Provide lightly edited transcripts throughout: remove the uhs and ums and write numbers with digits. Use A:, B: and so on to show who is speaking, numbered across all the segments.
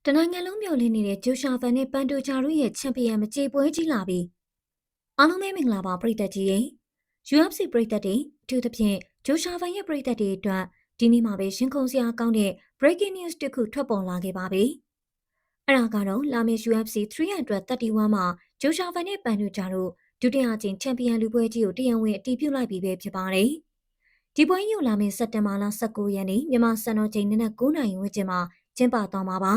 A: တနိုင်ငံလုံးမျှော်လင့်နေတဲ့ဂျိုရှာဖန်နဲ့ပန်တိုဂျာတို့ရဲ့ချန်ပီယံမကြေပွဲကြီးလာပြီအားလုံးပဲမင်္ဂလာပါပရိသတ်ကြီးရေ UFC ပရိသတ်တွေအထူးသဖြင့်ဂျိုရှာဖန်ရဲ့ပရိသတ်တွေအတွက်ဒီနေ့မှာပဲရှင်ခုန်စရာကောင်းတဲ့ breaking news တစ်ခုထွက်ပေါ်လာခဲ့ပါပြီအဲ့ဒါကတော့လာမယ့် UFC 331မှာဂျိုရှာဖန်နဲ့ပန်တိုဂျာတို့ဒုတိယအကြိမ်ချန်ပီယံလူပွဲကြီးကိုတရားဝင်အတည်ပြုလိုက်ပြီပဲဖြစ်ပါတယ်ဒီပွဲကြီးကိုလာမယ့်စက်တင်ဘာလ19ရက်နေ့မြန်မာစံတော်ချိန်နနက်9:00နာရီဝန်းကျင်မှာကျင်းပသွားမှာပါ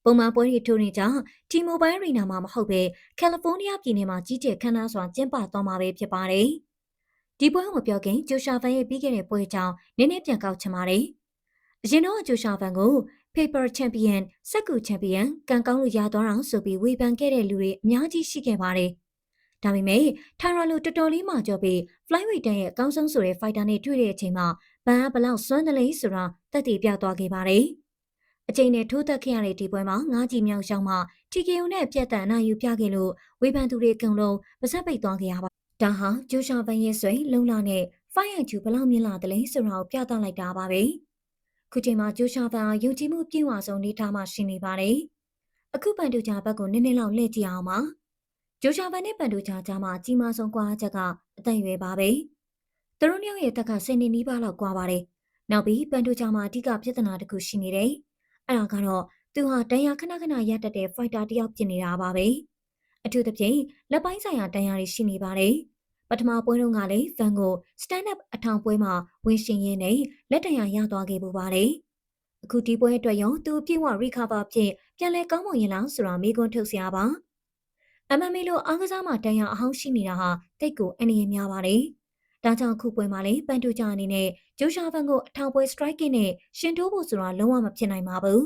A: ပုံမှန်ပွဲတွေထိုးနေကြ T-Mobile Arena မှာမဟုတ်ပဲကယ်လီဖိုးနီးယားပြည်နယ်မှာကြီးကျယ်ခမ်းနားစွာကျင်းပသွားမှာပဲဖြစ်ပါတယ်။ဒီပွဲကိုပြောခင်ဂျိုရှာဖန်ရဲ့ပြီးခဲ့တဲ့ပွဲကြောင့်နည်းနည်းပြန်ကောက်ချင်ပါတယ်။အရင်တော့ဂျိုရှာဖန်ကို Paper Champion စက္ကူချန်ပီယံကန်ကောင်းလို့ရသွားအောင်ဆိုပြီးဝေဖန်ခဲ့တဲ့လူတွေအများကြီးရှိခဲ့ပါတယ်။ဒါပေမဲ့ထိုင်ရလိုတော်တော်လေးမှကြော်ပြီး Flyweight တန်းရဲ့အကောင်းဆုံးဆိုတဲ့ fighter နဲ့တွေ့တဲ့အချိန်မှာဘန်ကဘလောက်စွမ်းတယ်လဲဆိုတာသက်သေပြသွားခဲ့ပါတယ်။အချိန်နဲ့ထိုးသက်ခဲ့ရတဲ့ဒီပွဲမှာ9ကြီးမြောက်ရောက်မှ TKO နဲ့ပြတ်တန်အနိုင်ယူပြခဲ့လို့ဝေဖန်သူတွေအကုန်လုံးပါစပ်ပိတ်သွားခဲ့ရပါဒါဟာဂျိုရှာဖန်ရဲ့ဆွေလုံလာနဲ့ Fight IQ ဘလောက်မြင့်လာတယ်လဲဆိုတာကိုပြသလိုက်တာပါပဲခုချိန်မှာဂျိုရှာဖန်ဟာယုံကြည်မှုပြည့်ဝဆုံးနေထားမှရှိနေပါတယ်အခုပန်တူဂျာဘက်ကိုနည်းနည်းလောက်လှည့်ကြည့်အောင်ပါဂျိုရှာဖန်နဲ့ပန်တူဂျာကြားမှာအကြီးမားဆုံးကွာချက်ကအသက်အရွယ်ပါပဲသူတို့နှစ်ယောက်ရဲ့တက်က10နှစ်နီးပါးလောက်ကွာပါတယ်နောက်ပြီးပန်တူဂျာမှာအဓိကပြဿနာတစ်ခုရှိနေတယ်အဲ့ဒါကတော့သူဟာတန်ရာခဏခဏရတတ်တဲ့ fighter တယောက်ဖြစ်နေတာပါပဲအထူးသဖြင့်လက်ပိုင်းဆိုင်ရာတန်ရာတွေရှိနေပါတယ်ပထမပွဲတုန်းကလည်းဖန်ကို stand up အထောင်ပွဲမှာဝင်ရှင်ရင်းနဲ့လက်တံရရသွားခဲ့ပူပါတယ်အခုဒီပွဲအတွက်ရောသူပြေဝ recover ဖြစ်ပြန်လဲကောင်းမွန်ရင်လားဆိုတာမေးခွန်းထုတ်စရာပါMMA လို့အားကစားမှာတန်ရာအဟောင်းရှိနေတာဟာတိတ်ကိုအန္တရာယ်များပါတယ်ဒါကြောင့်ခုပွဲမှာလည်းပန်တူဂျာအနေနဲ့ဂျိုရှာဖန်ကိုအထောင်ပွဲ striking နဲ့ရှင်ထိုးဖို့ဆိုတာလုံးဝမဖြစ်နိုင်ပါဘူး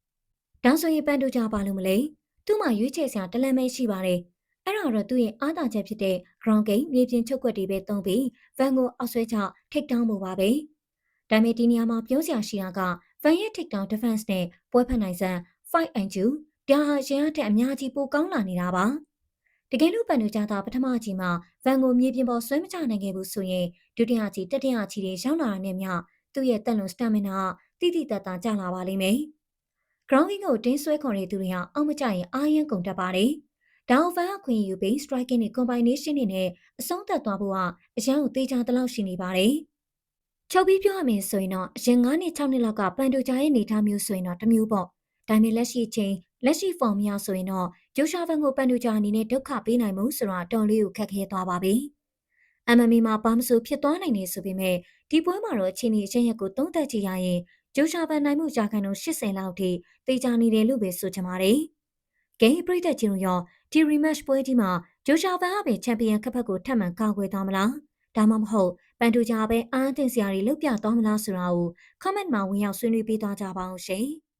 A: ။ဒါဆိုရင်ပန်တူဂျာပါလို့မလဲ။သူ့မှာရွေးချယ်စရာတလန့်ပဲရှိပါတယ်။အဲ့ဒါတော့သူ့ရဲ့အားသာချက်ဖြစ်တဲ့ ground game မြေပြင်ချုပ်ကွက်တွေပဲသုံးပြီးဖန်ကိုအောက်ဆွဲချထိတ်တောင်းမှုပါပဲ။ဒါပေမဲ့ဒီနေရာမှာပြောစရာရှိတာကဖန်ရဲ့ထိတ်တောင်း defense နဲ့ပွဲဖက်နိုင်စမ်း fight and do ဒါဟာရင်အထက်အများကြီးပိုကောင်းလာနေတာပါ။တကယ်လို့ပန်တူဂျာသာပထမအချိန်မှာဗန်ကိုမြေပြင်ပေါ်ဆွဲမချနိုင်ခဲ့ဘူးဆိုရင်ဒုတိယအချိန်တတိယအချိန်တွေရောက်လာတာနဲ့မျှသူ့ရဲ့တက်လွန်စတမင်နာတိတိတတ်တာကျလာပါလိမ့်မယ်။ ground game ကိုတင်းဆွဲခေါ်တဲ့သူတွေဟာအောက်မကျရင်အားရန်ကုန်တတ်ပါတယ်။ဒါအောင်ဖန်အခွင့်အရေးပေး striking နဲ့ combination တွေနဲ့အဆုံးသတ်သွားဖို့ကအရန်ကိုသေးချာတလောက်ရှိနေပါတယ်။ချုပ်ပြီးပြောရမယ်ဆိုရင်တော့အရင်9နှစ်6နှစ်လောက်ကပန်တူဂျာရဲ့နေထားမျိုးဆိုရင်တော့တမျိုးပေါ့။ဒါပေမဲ့လက်ရှိချိန်လက်ရှိ form ရဆိုရင်တော့ဂျိုရှာဖန်ကိုပန်တူဂျာအနေနဲ့ဒုက္ခပေးနိုင်မှုဆိုတာတော်လေးကိုခက်ခဲသွားပါပြီ။ MMA မှာဘာမဆိုဖြစ်သွားနိုင်နေဆိုပေမဲ့ဒီပွဲမှာတော့အချိန်ကြီးအချင်းရက်ကိုသုံးသက်ကြည့်ရရင်ဂျိုရှာဖန်နိုင်မှုကြာခိုင်နှုန်း80လောက်ထိသေချာနေတယ်လို့ပဲဆိုချင်ပါတယ်။ဂိမ်းပရိသတ်ကြီးတို့ရောဒီ rematch ပွဲကြီးမှာဂျိုရှာဖန်ကပဲချန်ပီယံခပ်ဖက်ကိုထပ်မံကာကွယ်သွားမလား။ဒါမှမဟုတ်ပန်တူဂျာပဲအားအသင့်စရာတွေလုပ်ပြသွားမလားဆိုတာကို comment မှာဝင်ရောက်ဆွေးနွေးပေးသွားကြပါအောင်ရှင်။